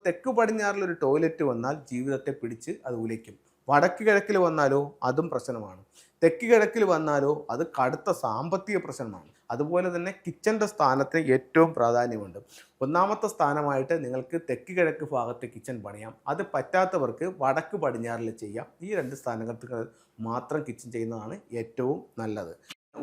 തെക്ക് പടിഞ്ഞാറിലൊരു ടോയ്ലറ്റ് വന്നാൽ ജീവിതത്തെ പിടിച്ച് അത് ഉലയ്ക്കും. വടക്ക് കിഴക്കിൽ വന്നാലോ അതും പ്രശ്നമാണ്. തെക്ക് കിഴക്കിൽ വന്നാലോ അത് കടുത്ത സാമ്പത്തിക പ്രശ്നമാണ്. അതുപോലെ തന്നെ കിച്ചൻ്റെ സ്ഥാനത്തിന് ഏറ്റവും പ്രാധാന്യമുണ്ട്. ഒന്നാമത്തെ സ്ഥാനമായിട്ട് നിങ്ങൾക്ക് തെക്ക് കിഴക്ക് ഭാഗത്തെ കിച്ചൺ പണിയാം. അത് പറ്റാത്തവർക്ക് വടക്ക് പടിഞ്ഞാറിൽ ചെയ്യാം. ഈ രണ്ട് സ്ഥാനങ്ങൾക്ക് മാത്രം കിച്ചൺ ചെയ്യുന്നതാണ് ഏറ്റവും നല്ലത്.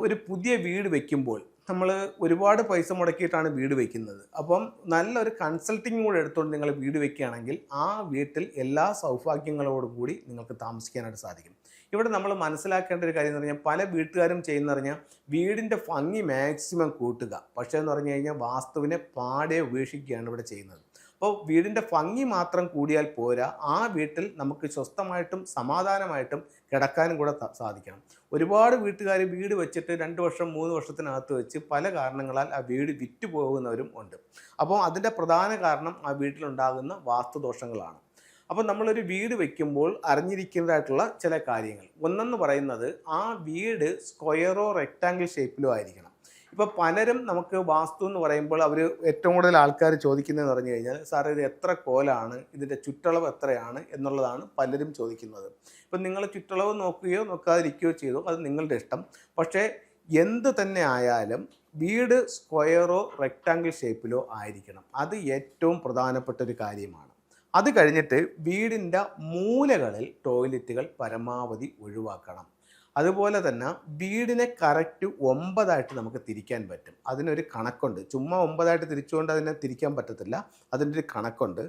ഒരു പുതിയ വീട് വെക്കുമ്പോൾ നമ്മൾ ഒരുപാട് പൈസ മുടക്കിയിട്ടാണ് വീട് വെക്കുന്നത്. അപ്പം നല്ലൊരു കൺസൾട്ടിങ് കൂടെ എടുത്തുകൊണ്ട് നിങ്ങൾ വീട് വെക്കുകയാണെങ്കിൽ ആ വീട്ടിൽ എല്ലാ സൗഭാഗ്യങ്ങളോടും കൂടി നിങ്ങൾക്ക് താമസിക്കാനായിട്ട് സാധിക്കും. ഇവിടെ നമ്മൾ മനസ്സിലാക്കേണ്ട ഒരു കാര്യം എന്ന് പറഞ്ഞാൽ പല വീട്ടുകാരും ചെയ്യുന്ന പറഞ്ഞാൽ വീടിൻ്റെ ഭംഗി മാക്സിമം കൂട്ടുക. പക്ഷേ എന്ന് പറഞ്ഞു കഴിഞ്ഞാൽ വാസ്തുവിനെ പാടെ ഉപേക്ഷിക്കുകയാണ് ഇവിടെ ചെയ്യുന്നത്. അപ്പോൾ വീടിൻ്റെ ഭംഗി മാത്രം കൂടിയാൽ പോരാ, ആ വീട്ടിൽ നമുക്ക് സ്വസ്ഥമായിട്ടും സമാധാനമായിട്ടും കിടക്കാനും കൂടെ സാധിക്കണം. ഒരുപാട് വീട്ടുകാർ വീട് വെച്ചിട്ട് 2 വർഷം 3 വർഷത്തിനകത്ത് വെച്ച് പല കാരണങ്ങളാൽ ആ വീട് വിറ്റ് പോകുന്നവരും ഉണ്ട്. അപ്പോൾ അതിൻ്റെ പ്രധാന കാരണം ആ വീട്ടിലുണ്ടാകുന്ന വാസ്തുദോഷങ്ങളാണ്. അപ്പോൾ നമ്മളൊരു വീട് വയ്ക്കുമ്പോൾ അറിഞ്ഞിരിക്കേണ്ടതായിട്ടുള്ള ചില കാര്യങ്ങൾ. ഒന്നെന്ന് പറയുന്നത് ആ വീട് സ്ക്വയറോ റെക്റ്റാങ്കിൾ ഷേപ്പിലോ ആയിരിക്കണം. ഇപ്പോൾ പലരും നമുക്ക് വാസ്തു എന്ന് പറയുമ്പോൾ അവർ ഏറ്റവും കൂടുതൽ ആൾക്കാർ ചോദിക്കുന്നതെന്ന് പറഞ്ഞു കഴിഞ്ഞാൽ, സാർ ഇത് എത്ര കോലാണ്, ഇതിൻ്റെ ചുറ്റളവ് എത്രയാണ് എന്നുള്ളതാണ് പലരും ചോദിക്കുന്നത്. ഇപ്പം നിങ്ങൾ ചുറ്റളവ് നോക്കുകയോ നോക്കാതിരിക്കുകയോ ചെയ്തോ, അത് നിങ്ങളുടെ ഇഷ്ടം. പക്ഷേ എന്ത് തന്നെ ആയാലും വീട് സ്ക്വയറോ റെക്റ്റാങ്കിൾ ഷേപ്പിലോ ആയിരിക്കണം. അത് ഏറ്റവും പ്രധാനപ്പെട്ട ഒരു കാര്യമാണ്. അത് കഴിഞ്ഞിട്ട് വീടിൻ്റെ മൂലകളിൽ ടോയ്ലറ്റുകൾ പരമാവധി ഒഴിവാക്കണം. അതുപോലെ തന്നെ വീടിനെ കറക്റ്റ് 9 നമുക്ക് തിരിക്കാൻ പറ്റും. അതിനൊരു കണക്കുണ്ട്. ചുമ്മാ 9 തിരിച്ചുകൊണ്ട് അതിനെ തിരിക്കാൻ പറ്റത്തില്ല. അതിൻ്റെ ഒരു കണക്കുണ്ട്.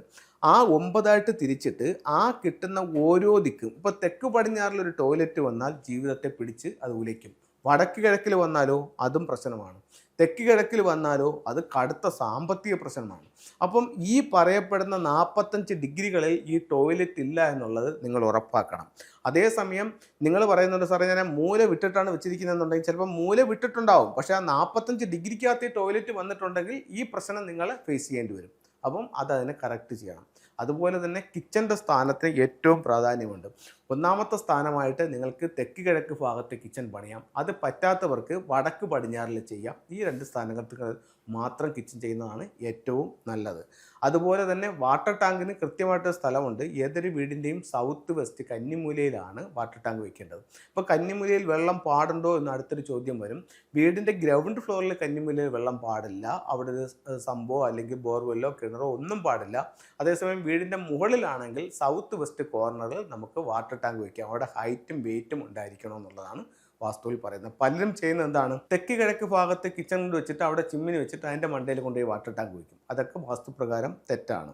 ആ 9 തിരിച്ചിട്ട് ആ കിട്ടുന്ന ഓരോ ദിക്കും, ഇപ്പോൾ തെക്ക് പടിഞ്ഞാറിലൊരു ടോയ്ലറ്റ് വന്നാൽ ജീവിതത്തെ പിടിച്ച് അത് ഉലയ്ക്കും. വടക്ക് കിഴക്കിൽ വന്നാലോ അതും പ്രശ്നമാണ്. തെക്ക് കിഴക്കിൽ വന്നാലോ അത് കടുത്ത സാമ്പത്തിക പ്രശ്നമാണ്. അപ്പം ഈ പറയപ്പെടുന്ന 45 ഡിഗ്രികളിൽ ഈ ടോയ്ലറ്റ് ഇല്ല എന്നുള്ളത് നിങ്ങൾ ഉറപ്പാക്കണം. അതേസമയം നിങ്ങൾ പറയുന്നുണ്ട്, സാറേ ഞാൻ മൂല വിട്ടിട്ടാണ് വെച്ചിരിക്കുന്നതെന്നുണ്ടെങ്കിൽ ചിലപ്പോൾ മൂല വിട്ടിട്ടുണ്ടാവും. പക്ഷേ ആ 45 ഡിഗ്രിക്കകത്ത് ഈ ടോയ്ലറ്റ് വന്നിട്ടുണ്ടെങ്കിൽ ഈ പ്രശ്നം നിങ്ങൾ ഫേസ് ചെയ്യേണ്ടി വരും. അപ്പം അതതിനെ കറക്റ്റ് ചെയ്യണം. അതുപോലെ തന്നെ കിച്ചൻ്റെ സ്ഥാനത്തിന് ഏറ്റവും പ്രാധാന്യമുണ്ട്. ഒന്നാമത്തെ സ്ഥാനമായിട്ട് നിങ്ങൾക്ക് തെക്ക് കിഴക്ക് ഭാഗത്തെ കിച്ചൺ പണിയാം. അത് പറ്റാത്തവർക്ക് വടക്ക് പടിഞ്ഞാറിൽ ചെയ്യാം. ഈ രണ്ട് സ്ഥാനങ്ങൾക്ക് മാത്രം കിച്ചൺ ചെയ്യുന്നതാണ് ഏറ്റവും നല്ലത്. അതുപോലെ തന്നെ വാട്ടർ ടാങ്കിന് കൃത്യമായിട്ട് സ്ഥലമുണ്ട്. ഏതൊരു വീടിൻ്റെയും സൗത്ത് വെസ്റ്റ് കന്നിമൂലയിലാണ് വാട്ടർ ടാങ്ക് വയ്ക്കേണ്ടത്. ഇപ്പോൾ കന്നിമൂലയിൽ വെള്ളം പാടുണ്ടോ എന്ന് അടുത്തൊരു ചോദ്യം വരും. വീടിൻ്റെ ഗ്രൗണ്ട് ഫ്ലോറിൽ കന്നിമൂലയിൽ വെള്ളം പാടില്ല. അവിടെ ഒരു സംഭവം അല്ലെങ്കിൽ ബോർവെല്ലോ കിണറോ ഒന്നും പാടില്ല. അതേസമയം വീടിൻ്റെ മുകളിലാണെങ്കിൽ സൗത്ത് വെസ്റ്റ് കോർണറിൽ നമുക്ക് വാട്ടർ ടാങ്ക് വയ്ക്കാം. അവിടെ ഹൈറ്റും വെയിറ്റും ഉണ്ടായിരിക്കണം എന്നുള്ളതാണ് വാസ്തുവിൽ പറയുന്നത്. പലരും ചെയ്യുന്നത് എന്താണ്, തെക്ക് കിഴക്ക് ഭാഗത്ത് കിച്ചൺ കൊണ്ട് വെച്ചിട്ട് അവിടെ ചിമ്മിനി വെച്ചിട്ട് അതിൻ്റെ മണ്ടയിൽ കൊണ്ടുപോയി വാട്ടർ ടാങ്ക് വയ്ക്കും. അതൊക്കെ വാസ്തുപ്രകാരം തെറ്റാണ്.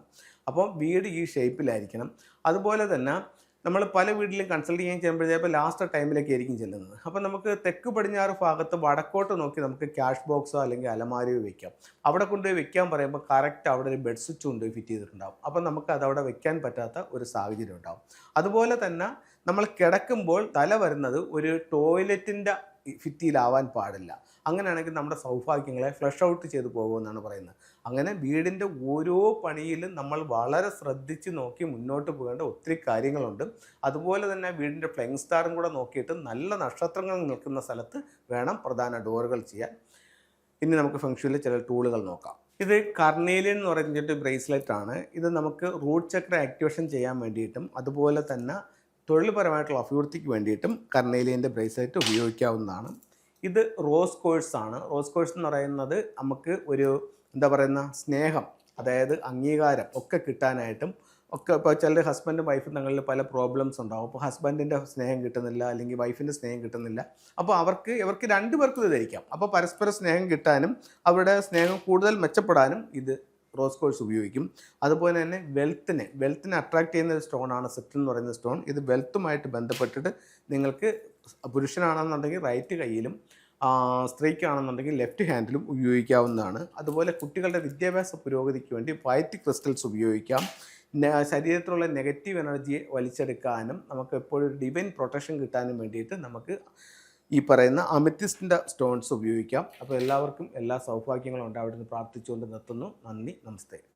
അപ്പോൾ വീട് ഈ ഷേപ്പിലായിരിക്കണം. അതുപോലെ തന്നെ നമ്മൾ പല വീട്ടിലും കൺസൾട്ട് ചെയ്യാൻ ചെയ്യുമ്പോഴത്തേപ്പോൾ ലാസ്റ്റ് ടൈമിലേക്ക് ആയിരിക്കും ചെല്ലുന്നത്. അപ്പോൾ നമുക്ക് തെക്ക് പടിഞ്ഞാറ് ഭാഗത്ത് വടക്കോട്ട് നോക്കി നമുക്ക് ക്യാഷ് ബോക്സോ അല്ലെങ്കിൽ അലമാരയോ വെക്കാം. അവിടെ കൊണ്ടുപോയി വെക്കാൻ പറയുമ്പോൾ കറക്റ്റ് അവിടെ ഒരു ബെഡ് സ്വിച്ച് കൊണ്ടുപോയി ഫിറ്റ് ചെയ്തിട്ടുണ്ടാകും. അപ്പോൾ നമുക്ക് അതവിടെ വെക്കാൻ പറ്റാത്ത ഒരു സാഹചര്യം ഉണ്ടാകും. അതുപോലെ തന്നെ നമ്മൾ കിടക്കുമ്പോൾ തല വരുന്നത് ഒരു ടോയ്ലറ്റിൻ്റെ ഭിത്തിയിലാവാൻ പാടില്ല. അങ്ങനെയാണെങ്കിൽ നമ്മുടെ സൗഭാഗ്യങ്ങളെ ഫ്ലഷ് ഔട്ട് ചെയ്ത് പോകുമെന്നാണ് പറയുന്നത്. അങ്ങനെ വീടിൻ്റെ ഓരോ പണിയിലും നമ്മൾ വളരെ ശ്രദ്ധിച്ച് നോക്കി മുന്നോട്ട് പോകേണ്ട ഒത്തിരി കാര്യങ്ങളുണ്ട്. അതുപോലെ തന്നെ വീടിൻ്റെ ഫ്ലൈങ് സ്റ്റാറും കൂടെ നോക്കിയിട്ട് നല്ല നക്ഷത്രങ്ങൾ നിൽക്കുന്ന സ്ഥലത്ത് വേണം പ്രധാന ഡോറുകൾ ചെയ്യാൻ. ഇനി നമുക്ക് ഫെങ്ഷുയിലെ ചില ടൂളുകൾ നോക്കാം. ഇത് കർണേലിയൻ എന്ന് പറഞ്ഞിട്ട് ബ്രേസ്ലെറ്റ് ആണ്. ഇത് നമുക്ക് റൂട്ട് ചക്ര ആക്ടിവേഷൻ ചെയ്യാൻ വേണ്ടിയിട്ടും അതുപോലെ തന്നെ തൊഴിൽപരമായിട്ടുള്ള അഭിവൃദ്ധിക്ക് വേണ്ടിയിട്ടും കർണേലിയൻ്റെ ബ്രേസ്ലെറ്റ് ഉപയോഗിക്കാവുന്നതാണ്. ഇത് റോസ് കോഴ്സ് ആണ്. റോസ് കോഴ്സ് എന്ന് പറയുന്നത് നമുക്ക് ഒരു സ്നേഹം, അതായത് അംഗീകാരം ഒക്കെ കിട്ടാനായിട്ടും ഒക്കെ. ഇപ്പോൾ ചില ഹസ്ബൻഡും വൈഫും തങ്ങളിൽ പല പ്രോബ്ലംസ് ഉണ്ടാകും. അപ്പോൾ ഹസ്ബൻഡിൻ്റെ സ്നേഹം കിട്ടുന്നില്ല അല്ലെങ്കിൽ വൈഫിൻ്റെ സ്നേഹം കിട്ടുന്നില്ല. അപ്പോൾ ഇവർക്ക് രണ്ടുപേർക്കും ഇത് ധരിക്കാം. അപ്പോൾ പരസ്പര സ്നേഹം കിട്ടാനും അവരുടെ സ്നേഹം കൂടുതൽ മെച്ചപ്പെടാനും ഇത് റോസ് കോഴ്സ് ഉപയോഗിക്കും. അതുപോലെ തന്നെ വെൽത്തിനെ അട്രാക്ട് ചെയ്യുന്ന ഒരു സ്റ്റോണാണ് സെപ്റ്റൻ എന്ന് പറയുന്ന സ്റ്റോൺ. ഇത് വെൽത്തുമായിട്ട് ബന്ധപ്പെട്ടിട്ട് നിങ്ങൾക്ക് പുരുഷനാണെന്നുണ്ടെങ്കിൽ റൈറ്റ് കൈയിലും സ്ത്രീക്കാണെന്നുണ്ടെങ്കിൽ ലെഫ്റ്റ് ഹാൻഡിലും ഉപയോഗിക്കാവുന്നതാണ്. അതുപോലെ കുട്ടികളുടെ വിദ്യാഭ്യാസ പുരോഗതിക്ക് വേണ്ടി വൈറ്റ് ക്രിസ്റ്റൽസ് ഉപയോഗിക്കാം. ശരീരത്തിലുള്ള നെഗറ്റീവ് എനർജിയെ വലിച്ചെടുക്കാനും നമുക്ക് എപ്പോഴും ഡിവൈൻ പ്രൊട്ടക്ഷൻ കിട്ടാനും വേണ്ടിയിട്ട് നമുക്ക് ഈ പറയുന്ന അമെത്തിസ്റ്റിൻ്റെ സ്റ്റോൺസ് ഉപയോഗിക്കാം. അപ്പോൾ എല്ലാവർക്കും എല്ലാ സൗഭാഗ്യങ്ങളും ഉണ്ടാവട്ടെ എന്ന് പ്രാർത്ഥിച്ചുകൊണ്ട് നിർത്തുന്നു. നന്ദി, നമസ്തേ.